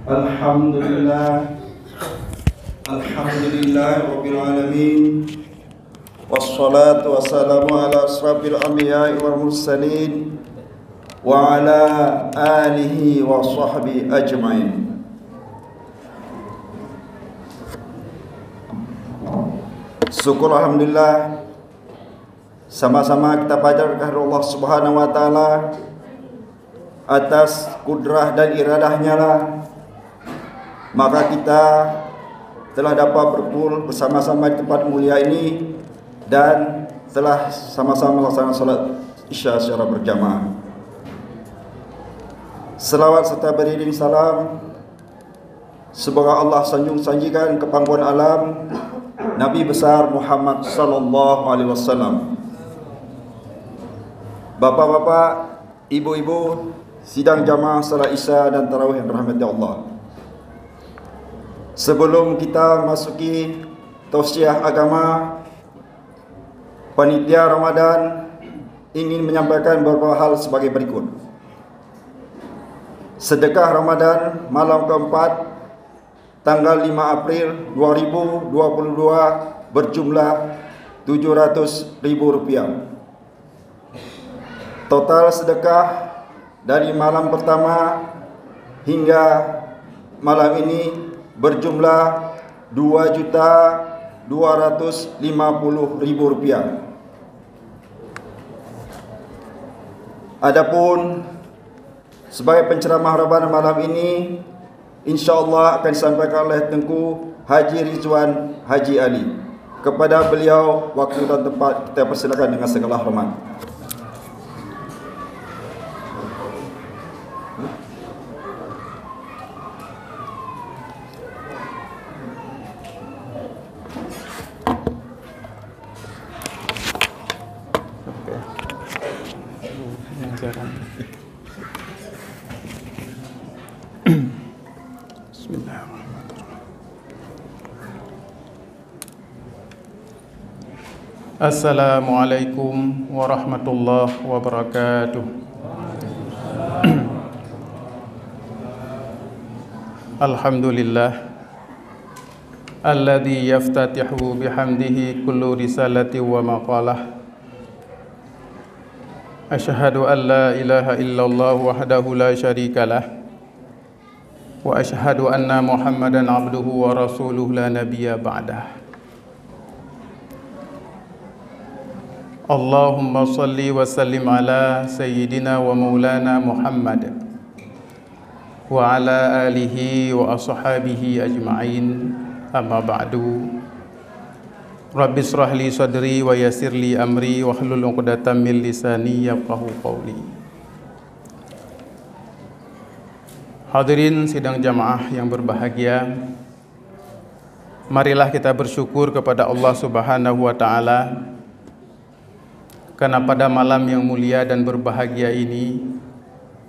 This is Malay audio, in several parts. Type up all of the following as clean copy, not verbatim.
Alhamdulillah Rabbil Alamin. Wassalatu wassalamu ala asrafil anbiya'i wal mursalin wa ala alihi wa sahbihi ajma'in. Syukur alhamdulillah, sama-sama kita panjatkan kehadirat Allah Subhanahu wa taala atas kudrah dan iradahnya lah, maka kita telah dapat berkumpul bersama-sama di tempat mulia ini dan telah sama-sama melaksanakan salat Isya secara berjamaah. Selawat serta beriring salam semoga Allah sanjung-sanjikan ke pangkuan alam Nabi besar Muhammad sallallahu alaihi wasallam. Bapak-bapak, ibu-ibu, sidang jamaah salat Isya dan tarawih yang dirahmati Allah. Sebelum kita masuki tausiah agama, panitia Ramadan ingin menyampaikan beberapa hal sebagai berikut. Sedekah Ramadan malam keempat tanggal 5 April 2022 berjumlah Rp700.000. Total sedekah dari malam pertama hingga malam ini berjumlah Rp2.250.000. Adapun sebagai penceramah Ramadan malam ini, insyaAllah akan disampaikan oleh Tengku Haji Rizwan Haji Ali. Kepada beliau, waktu dan tempat kita persilakan dengan segala hormat. Assalamualaikum warahmatullahi wabarakatuh. Alhamdulillah alladzi yaftatihu bihamdihi kullu risalati wa maqalah. Asyhadu an la ilaha illallah wahdahu la syarikalah wa asyhadu anna Muhammadan abduhu wa rasuluhu la nabiyya ba'dah. Allahumma salli wa sallim ala sayyidina wa maulana Muhammad wa ala alihi wa ashabihi ajma'in, amma ba'du. Rabbi israh li sadri wa yassir li amri wa hlul 'uqdatam min lisani yafqahu qawli. Hadirin sidang jamaah yang berbahagia, marilah kita bersyukur kepada Allah Subhanahu wa taala karena pada malam yang mulia dan berbahagia ini,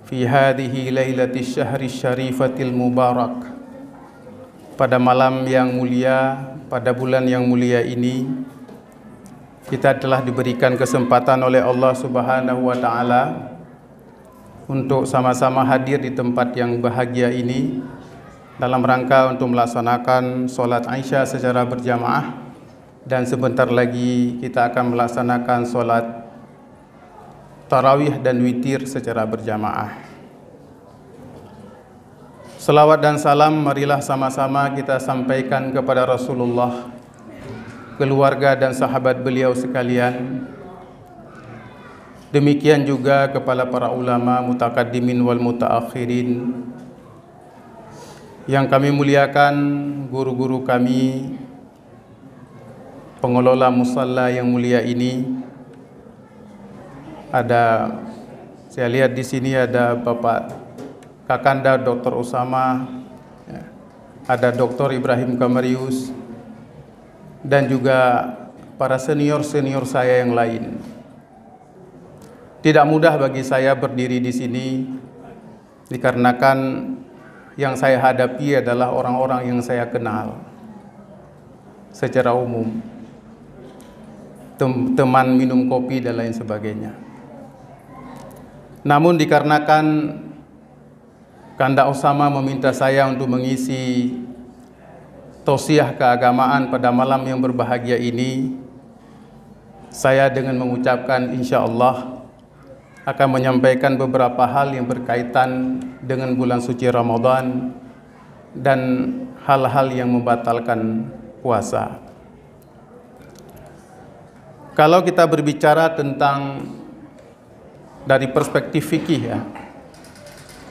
fi hadhihi lailatis syahri syarifatil mubarak, pada malam yang mulia, pada bulan yang mulia ini, kita telah diberikan kesempatan oleh Allah Subhanahu wa taala untuk sama-sama hadir di tempat yang bahagia ini dalam rangka untuk melaksanakan salat Isya secara berjamaah, dan sebentar lagi kita akan melaksanakan salat tarawih dan witir secara berjamaah. Selawat dan salam marilah sama-sama kita sampaikan kepada Rasulullah, keluarga dan sahabat beliau sekalian. Demikian juga kepada para ulama mutaqaddimin wal mutaakhirin yang kami muliakan, guru-guru kami, pengelola musalla yang mulia ini. Saya lihat di sini ada Bapak Kakanda Dr. Usama, ada Dr. Ibrahim Kamarius, dan juga para senior-senior saya yang lain. Tidak mudah bagi saya berdiri di sini dikarenakan yang saya hadapi adalah orang-orang yang saya kenal secara umum, teman minum kopi dan lain sebagainya. Namun dikarenakan Kanda Osama meminta saya untuk mengisi tausiah keagamaan pada malam yang berbahagia ini. Saya dengan mengucapkan insyaallah akan menyampaikan beberapa hal yang berkaitan dengan bulan suci Ramadan dan hal-hal yang membatalkan puasa. Kalau kita berbicara tentang dari perspektif fikih ya,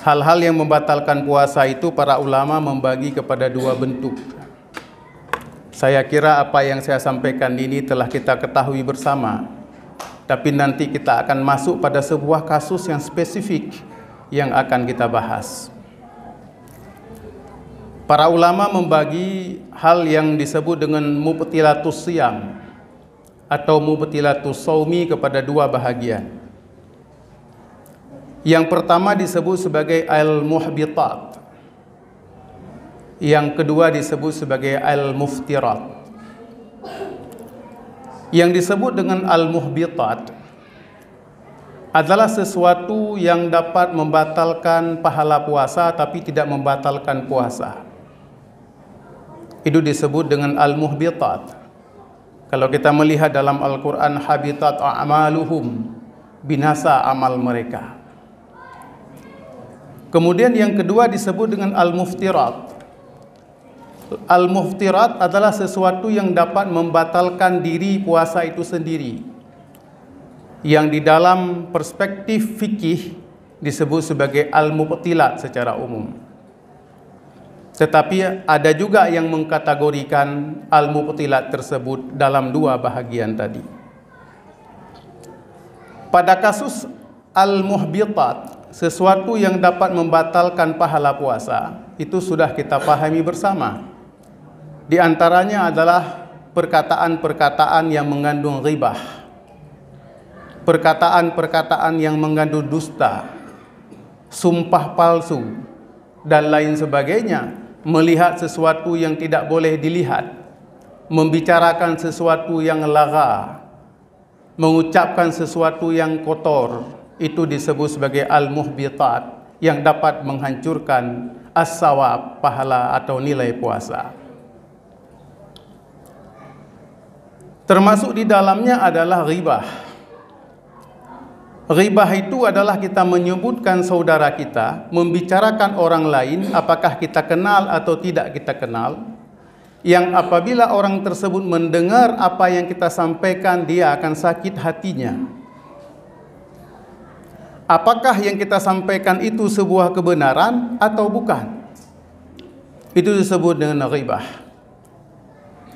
hal-hal yang membatalkan puasa itu para ulama membagi kepada dua bentuk. Saya kira apa yang saya sampaikan ini telah kita ketahui bersama, tapi nanti kita akan masuk pada sebuah kasus yang spesifik yang akan kita bahas. Para ulama membagi hal yang disebut dengan mubtilatus siyam atau mubtilatus shaumi kepada dua bahagian. Yang pertama disebut sebagai al-muhbitat. Yang kedua disebut sebagai al-muftirat. Yang disebut dengan al-muhbitat adalah sesuatu yang dapat membatalkan pahala puasa tapi tidak membatalkan puasa. Itu disebut dengan al-muhbitat. Kalau kita melihat dalam Al-Quran, habitat a'maluhum, binasa amal mereka. Kemudian yang kedua disebut dengan al-muftirat. Al-muftirat adalah sesuatu yang dapat membatalkan diri puasa itu sendiri, yang di dalam perspektif fikih disebut sebagai al-mubtilat secara umum. Tetapi ada juga yang mengkategorikan al-mubtilat tersebut dalam dua bahagian tadi. Pada kasus al-muhbitat, sesuatu yang dapat membatalkan pahala puasa, itu sudah kita pahami bersama. Di antaranya adalah perkataan-perkataan yang mengandung ghibah, perkataan-perkataan yang mengandung dusta, sumpah palsu, dan lain sebagainya. Melihat sesuatu yang tidak boleh dilihat, membicarakan sesuatu yang lagha, mengucapkan sesuatu yang kotor, itu disebut sebagai al-muhbitat yang dapat menghancurkan as-sawab, pahala atau nilai puasa. Termasuk di dalamnya adalah ghibah. Ghibah itu adalah kita menyebutkan saudara kita, membicarakan orang lain, apakah kita kenal atau tidak kita kenal, yang apabila orang tersebut mendengar apa yang kita sampaikan, dia akan sakit hatinya. Apakah yang kita sampaikan itu sebuah kebenaran atau bukan? Itu disebut dengan ghibah.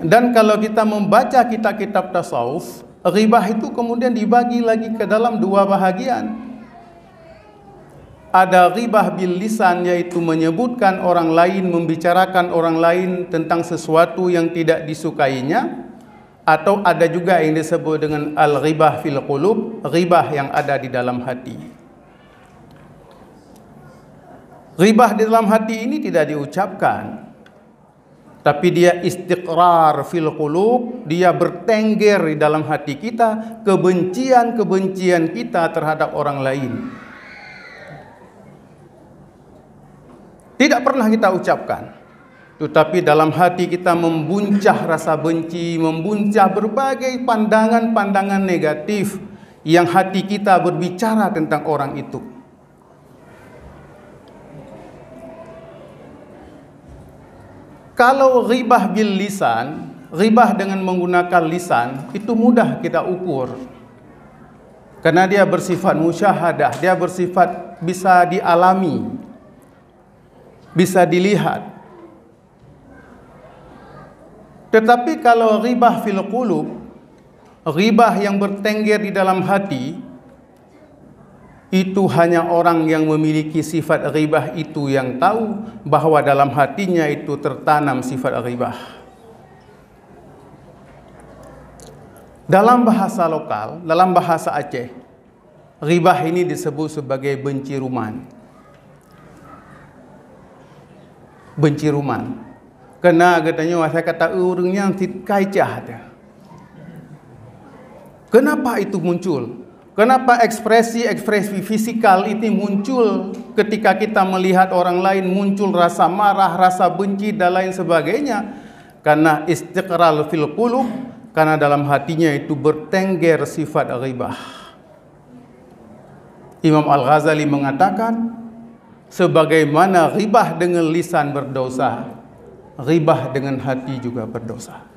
Dan kalau kita membaca kitab-kitab tasawuf, ghibah itu kemudian dibagi lagi ke dalam dua bahagian. Ada ghibah bil lisan, yaitu menyebutkan orang lain, membicarakan orang lain tentang sesuatu yang tidak disukainya. Atau ada juga yang disebut dengan al-ghibah fil qulub, ghibah yang ada di dalam hati. Ghibah di dalam hati ini tidak diucapkan, tapi dia istiqrar fil qulub, dia bertengger di dalam hati kita, kebencian-kebencian kita terhadap orang lain. Tidak pernah kita ucapkan, tetapi dalam hati kita membuncah rasa benci, membuncah berbagai pandangan-pandangan negatif yang hati kita berbicara tentang orang itu. Kalau ghibah bil lisan, ghibah dengan menggunakan lisan, itu mudah kita ukur. Karena dia bersifat musyahadah, dia bersifat bisa dialami, bisa dilihat. Tetapi kalau ghibah fil qulub, ghibah yang bertengger di dalam hati, itu hanya orang yang memiliki sifat ghibah itu yang tahu bahwa dalam hatinya itu tertanam sifat ghibah. Dalam bahasa lokal, dalam bahasa Aceh, ghibah ini disebut sebagai benciruman. Benciruman. Kena katanya saya kata urangnya kaicah. Kenapa itu muncul? Kenapa ekspresi fisikal ini muncul ketika kita melihat orang lain, muncul rasa marah, rasa benci dan lain sebagainya? Karena istiqrar fil qulub, karena dalam hatinya itu bertengger sifat ghibah. Imam Al-Ghazali mengatakan, sebagaimana ghibah dengan lisan berdosa, ghibah dengan hati juga berdosa.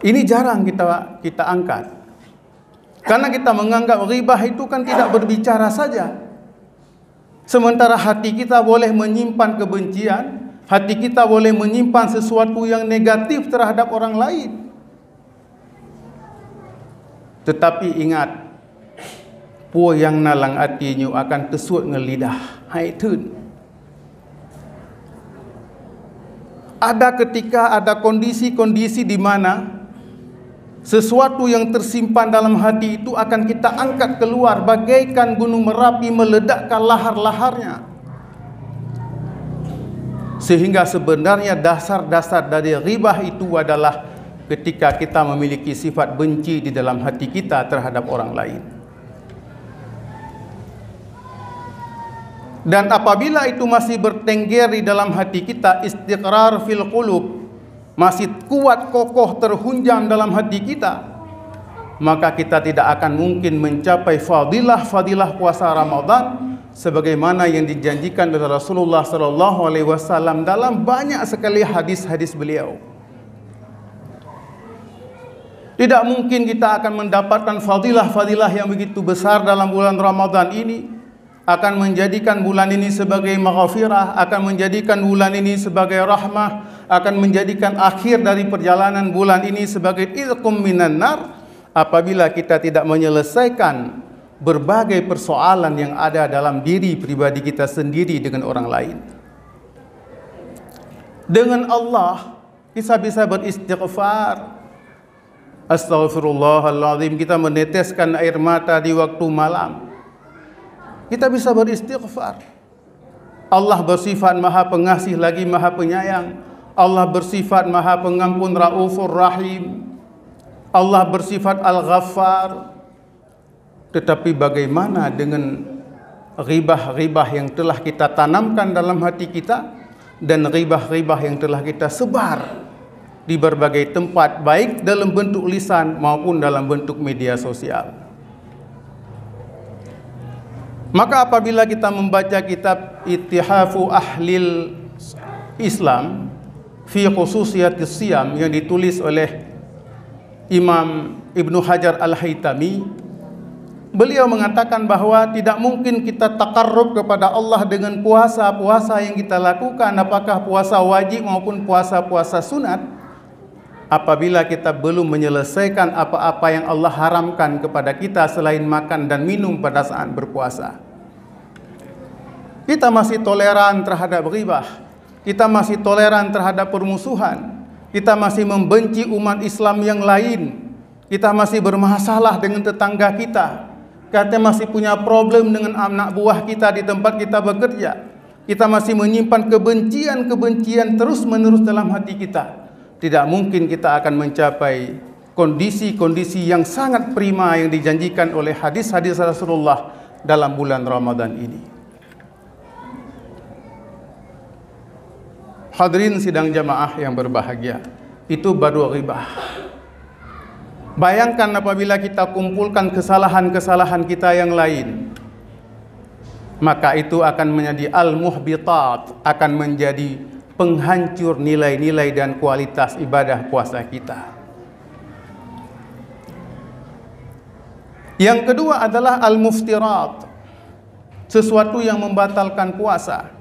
Ini jarang kita angkat. Karena kita menganggap ghibah itu kan tidak berbicara saja. Sementara hati kita boleh menyimpan kebencian, hati kita boleh menyimpan sesuatu yang negatif terhadap orang lain. Tetapi ingat, puo yang nalang hatinya akan kesut ngelidah. Hai tun. Ada ketika ada kondisi-kondisi di mana sesuatu yang tersimpan dalam hati itu akan kita angkat keluar bagaikan gunung Merapi meledakkan lahar-laharnya. Sehingga sebenarnya dasar-dasar dari ghibah itu adalah ketika kita memiliki sifat benci di dalam hati kita terhadap orang lain. Dan apabila itu masih bertengger di dalam hati kita, istiqrar fil qulub, masih kuat kokoh terhunjam dalam hati kita, maka kita tidak akan mungkin mencapai fadilah puasa Ramadan sebagaimana yang dijanjikan oleh Rasulullah SAW dalam banyak sekali hadis-hadis beliau. Tidak mungkin kita akan mendapatkan fadilah yang begitu besar dalam bulan Ramadan ini, akan menjadikan bulan ini sebagai maghfirah, akan menjadikan bulan ini sebagai rahmah, akan menjadikan akhir dari perjalanan bulan ini sebagai idqum minan nar, apabila kita tidak menyelesaikan berbagai persoalan yang ada dalam diri pribadi kita sendiri dengan orang lain. Dengan Allah kita bisa beristighfar. Astaghfirullahaladzim, kita meneteskan air mata di waktu malam, kita bisa beristighfar. Allah bersifat maha pengasih lagi maha penyayang. Allah bersifat maha pengampun raufur rahim. Allah bersifat al-ghaffar. Tetapi bagaimana dengan ghibah-ghibah yang telah kita tanamkan dalam hati kita, dan ghibah-ghibah yang telah kita sebar di berbagai tempat, baik dalam bentuk lisan maupun dalam bentuk media sosial. Maka apabila kita membaca kitab Ittihafu Ahlil Islam fi Khususiyatis Siyam yang ditulis oleh Imam Ibnu Hajar Al-Haytami, beliau mengatakan bahwa tidak mungkin kita takarrub kepada Allah dengan puasa-puasa yang kita lakukan, apakah puasa wajib maupun puasa-puasa sunat, apabila kita belum menyelesaikan apa-apa yang Allah haramkan kepada kita selain makan dan minum pada saat berpuasa. Kita masih toleran terhadap ghibah, kita masih toleran terhadap permusuhan, kita masih membenci umat Islam yang lain, kita masih bermasalah dengan tetangga kita, kita masih punya problem dengan anak buah kita di tempat kita bekerja, kita masih menyimpan kebencian-kebencian terus-menerus dalam hati kita. Tidak mungkin kita akan mencapai kondisi-kondisi yang sangat prima yang dijanjikan oleh hadis-hadis Rasulullah dalam bulan Ramadan ini. Hadirin sidang jamaah yang berbahagia, itu baru ghibah. Bayangkan apabila kita kumpulkan kesalahan-kesalahan kita yang lain, maka itu akan menjadi al-muhbitat, akan menjadi penghancur nilai-nilai dan kualitas ibadah puasa kita. Yang kedua adalah al-muftirat, sesuatu yang membatalkan puasa.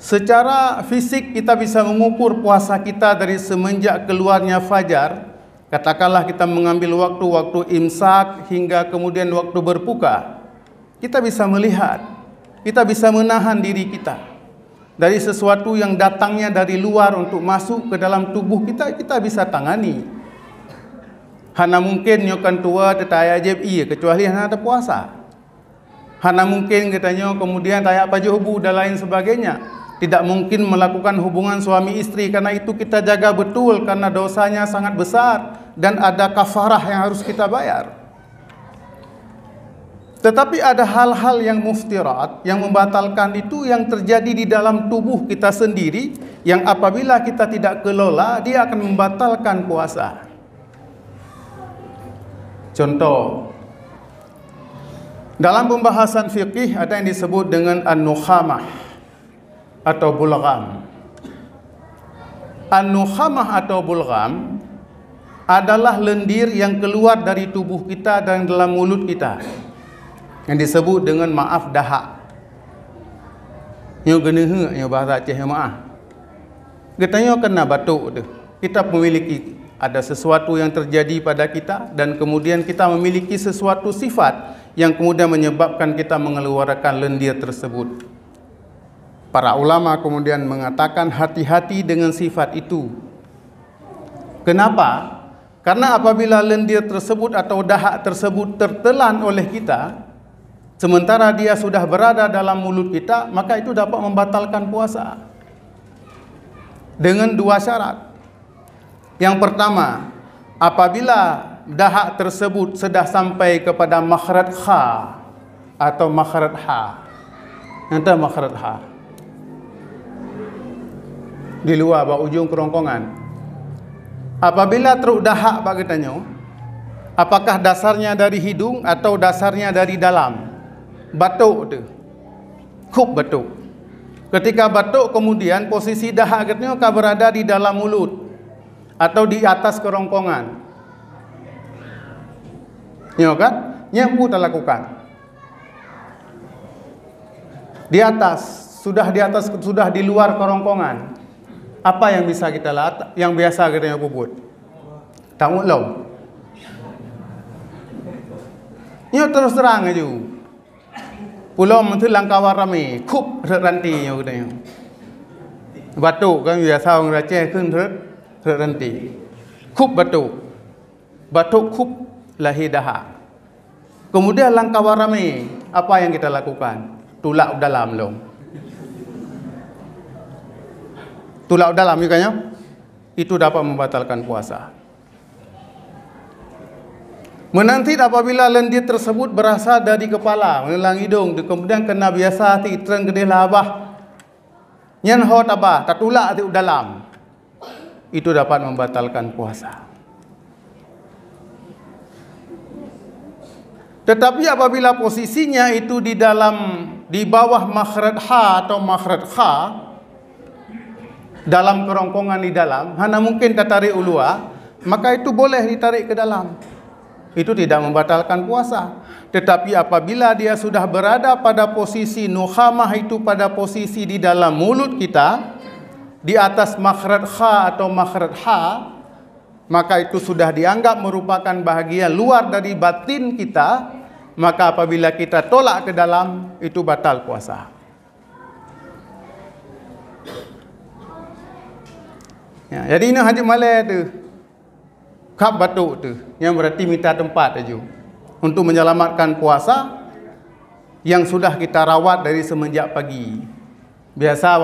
Secara fisik kita bisa mengukur puasa kita dari semenjak keluarnya fajar. Katakanlah kita mengambil waktu-waktu imsak hingga kemudian waktu berbuka. Kita bisa melihat, kita bisa menahan diri kita dari sesuatu yang datangnya dari luar untuk masuk ke dalam tubuh kita, kita bisa tangani. Hana mungkin nyokan tua tetaya jeb iya kecuali hana ada puasa. Hana mungkin katanya kemudian tayak pajuhu dan lain sebagainya. Tidak mungkin melakukan hubungan suami istri karena itu kita jaga betul karena dosanya sangat besar. dan ada kafarah yang harus kita bayar. Tetapi ada hal-hal yang muftirat, yang membatalkan itu yang terjadi di dalam tubuh kita sendiri, yang apabila kita tidak kelola, dia akan membatalkan puasa. Contoh, dalam pembahasan fiqih ada yang disebut dengan an-nukhamah atau bulgham. An-nukhamah atau bulgham adalah lendir yang keluar dari tubuh kita dan dalam mulut kita, yang disebut dengan maaf dahak. Yang genehe yang bahasa Aceh maaf. Katanya kena batuk tu. Kita memiliki ada sesuatu yang terjadi pada kita dan kemudian kita memiliki sesuatu sifat yang kemudian menyebabkan kita mengeluarkan lendir tersebut. Para ulama kemudian mengatakan hati-hati dengan sifat itu. Kenapa? Karena apabila lendir tersebut atau dahak tersebut tertelan oleh kita, sementara dia sudah berada dalam mulut kita, maka itu dapat membatalkan puasa. Dengan dua syarat. Yang pertama, apabila dahak tersebut sudah sampai kepada makhraj kha atau makhraj ha. Nanti makhraj ha. Di luar bawah ujung kerongkongan. Apabila teruk dahak bagi tanya, apakah dasarnya dari hidung atau dasarnya dari dalam? Batuk tu. Khub batuk. Ketika batuk kemudian posisi dahak katanya akan berada di dalam mulut atau di atas kerongkongan. Ya kan? Nyampu tak lakukan. Di atas, sudah di luar kerongkongan. Apa yang bisa kita lakukan? Yang biasa kita buat. Tamu lo. Nyo terus terang aja. Pulau menteri langkawar rame, kup ranti yang katanya. Batuk kan biasa orang Aceh kan ranti. Kup batuk. Batuk kup lahir dahak. Kemudian langkawar rame, apa yang kita lakukan? Tulak dalam lo. Tulak dalam kan? Itu dapat membatalkan puasa. Menanti apabila lendir tersebut berasal dari kepala, menelang hidung, kemudian kena biasa hati terang gede labah. Nyan hot abah, tak tulak hati dalam. Itu dapat membatalkan puasa. Tetapi apabila posisinya itu di bawah makhraj ha atau makhraj kha, dalam kerongkongan di dalam, hanya mungkin tak tarik ulua, maka itu boleh ditarik ke dalam. Itu tidak membatalkan puasa. Tetapi apabila dia sudah berada pada posisi nukhamah, itu pada posisi di dalam mulut kita, di atas makhraj kha atau makhraj ha, maka itu sudah dianggap merupakan bahagian luar dari batin kita, maka apabila kita tolak ke dalam, itu batal puasa. Ya, jadi ini Haji Malay tu kap batuk tu yang berarti minta tempat aja untuk menyelamatkan puasa yang sudah kita rawat dari semenjak pagi. Biasa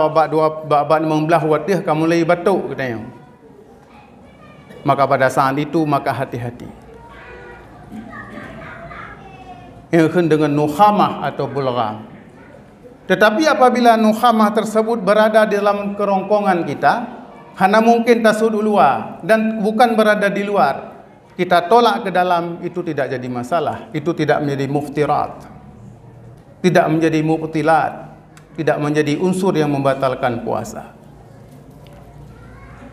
babak 16 watih kamu mulai batuk katanya. Maka pada saat itu maka hati-hati. Yang dengan nukhamah atau bulgham. Tetapi apabila nukhamah tersebut berada dalam kerongkongan kita, hanya mungkin tasud ulua dan bukan berada di luar, kita tolak ke dalam, itu tidak jadi masalah. Itu tidak menjadi muftirat, tidak menjadi mubtilat, tidak menjadi unsur yang membatalkan puasa.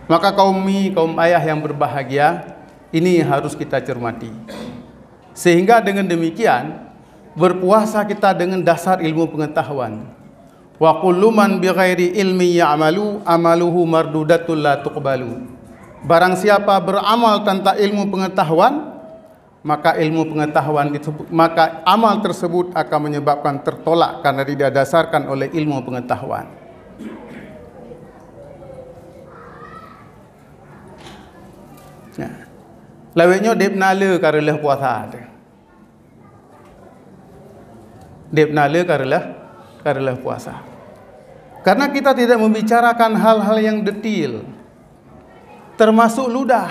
Maka kaum ayah yang berbahagia, ini harus kita cermati. Sehingga dengan demikian berpuasa kita dengan dasar ilmu pengetahuan. Wa kullu man bighairi ilmi ya'malu amaluhu mardudatul la tuqbalu. Barang siapa beramal tanpa ilmu pengetahuan, maka maka amal tersebut akan menyebabkan tertolak karena tidak dasarkan oleh ilmu pengetahuan. Ya. Laweknya dep nala karela puasa. Dep nala karela puasa. Karena kita tidak membicarakan hal-hal yang detil, termasuk ludah.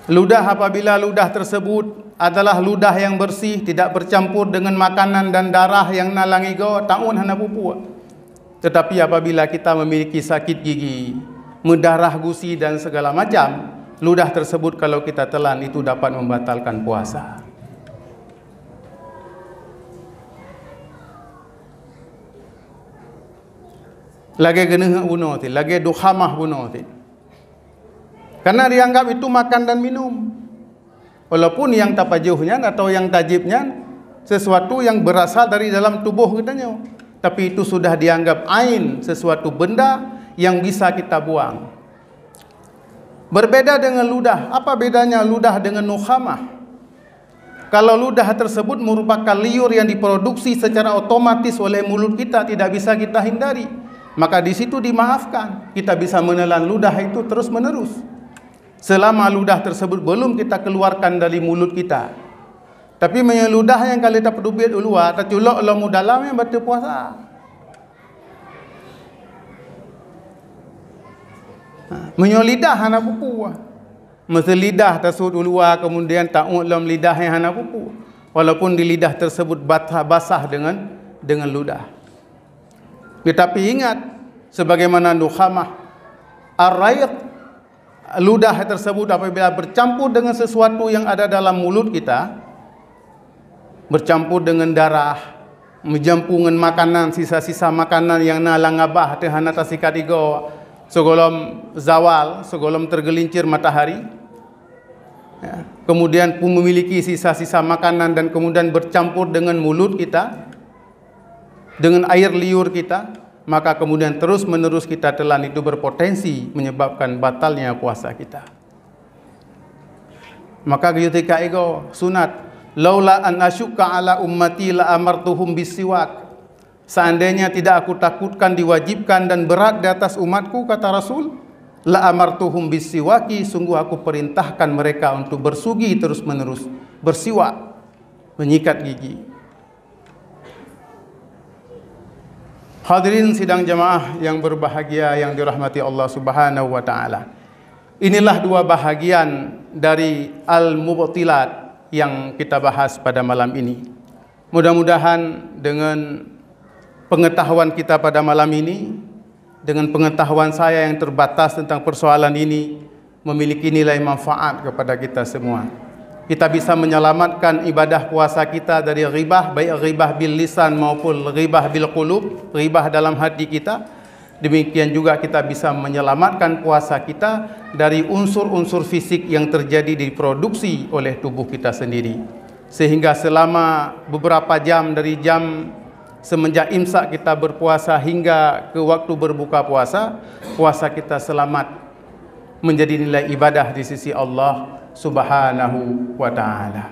Ludah apabila ludah tersebut adalah ludah yang bersih, tidak bercampur dengan makanan dan darah yang nalangi go, taun hana pupu. Tetapi apabila kita memiliki sakit gigi, mendarah gusi dan segala macam, ludah tersebut kalau kita telan itu dapat membatalkan puasa. Lagi geneh bunuh ti, lagi dukhamah bunuh ti. Karena dianggap itu makan dan minum. Walaupun yang tapajuhnya atau yang tajibnya sesuatu yang berasal dari dalam tubuh kitanya, tapi itu sudah dianggap ain, sesuatu benda yang bisa kita buang. Berbeda dengan ludah. Apa bedanya ludah dengan nukhamah? Kalau ludah tersebut merupakan liur yang diproduksi secara otomatis oleh mulut kita, tidak bisa kita hindari, maka di situ dimaafkan. Kita bisa menelan ludah itu terus menerus selama ludah tersebut belum kita keluarkan dari mulut kita. Tapi ludah yang kali tak pedubit luar, terculok lamu dalam yang batal puasa. Lidah hana pupu. Masa lidah tersebut luar kemudian ta'ud dalam lidah yang hana pupu. Walaupun di lidah tersebut basah dengan ludah. Tetapi ingat, sebagaimana nukhamah, ar-rayq, ludah tersebut apabila bercampur dengan sesuatu yang ada dalam mulut kita, bercampur dengan darah, mencampur dengan makanan, sisa-sisa makanan yang nalang abah tehana tasikadigo segolom zawal, segolom tergelincir matahari, ya, kemudian pun memiliki sisa-sisa makanan dan kemudian bercampur dengan mulut kita, dengan air liur kita, maka kemudian terus menerus kita telan, itu berpotensi menyebabkan batalnya puasa kita. Maka ketika ego sunat, laula an asyukka ala ummati la amartuhum bisiwak. Seandainya tidak aku takutkan diwajibkan dan berat di atas umatku, kata Rasul, la amartuhum bisiwaki, sungguh aku perintahkan mereka untuk bersugi terus menerus, bersiwak, menyikat gigi. Hadirin sidang jamaah yang berbahagia yang dirahmati Allah Subhanahu wa taala. Inilah dua bahagian dari al-mubtilat yang kita bahas pada malam ini. Mudah-mudahan dengan pengetahuan kita pada malam ini, dengan pengetahuan saya yang terbatas tentang persoalan ini, memiliki nilai manfaat kepada kita semua. Kita bisa menyelamatkan ibadah puasa kita dari ghibah, baik ghibah bil lisan maupun ghibah bil qulub, ghibah dalam hati kita. Demikian juga kita bisa menyelamatkan puasa kita dari unsur-unsur fisik yang terjadi diproduksi oleh tubuh kita sendiri. Sehingga selama beberapa jam dari jam semenjak imsak kita berpuasa hingga ke waktu berbuka puasa, puasa kita selamat, menjadi nilai ibadah di sisi Allah Subhanahu wa ta'ala.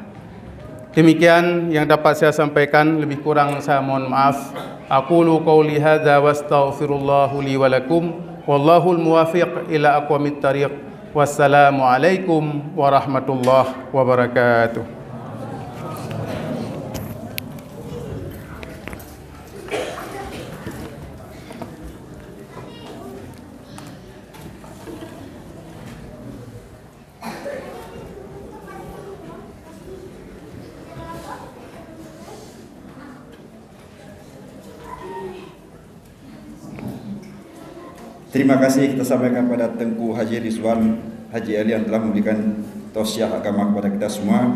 Demikian yang dapat saya sampaikan, lebih kurang saya mohon maaf. Aqulu qawli hadza wa astaghfirullahu li wa lakum, wallahul muwafiq ila aqwamit tariq. Wassalamu alaikum warahmatullahi wabarakatuh. Terima kasih kita sampaikan kepada Tengku Haji Rizwan Haji Ali yang telah memberikan tausiah agama kepada kita semua.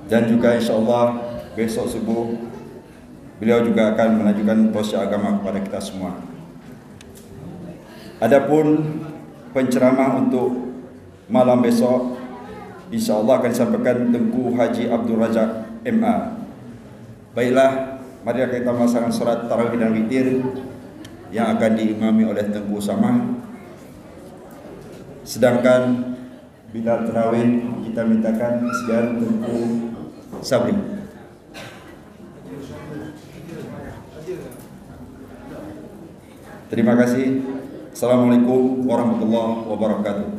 Dan juga insyaAllah besok subuh beliau juga akan mengajukan tausiah agama kepada kita semua. Adapun penceramah untuk malam besok insyaAllah akan disampaikan Tengku Haji Abdul Razak MA. Baiklah, mari kita melaksanakan salat tarawih dan witir yang akan diimami oleh Tengku Samah. Sedangkan bila tarawih kita mintakan kesediaan Tengku Sabri. Terima kasih. Assalamualaikum warahmatullahi wabarakatuh.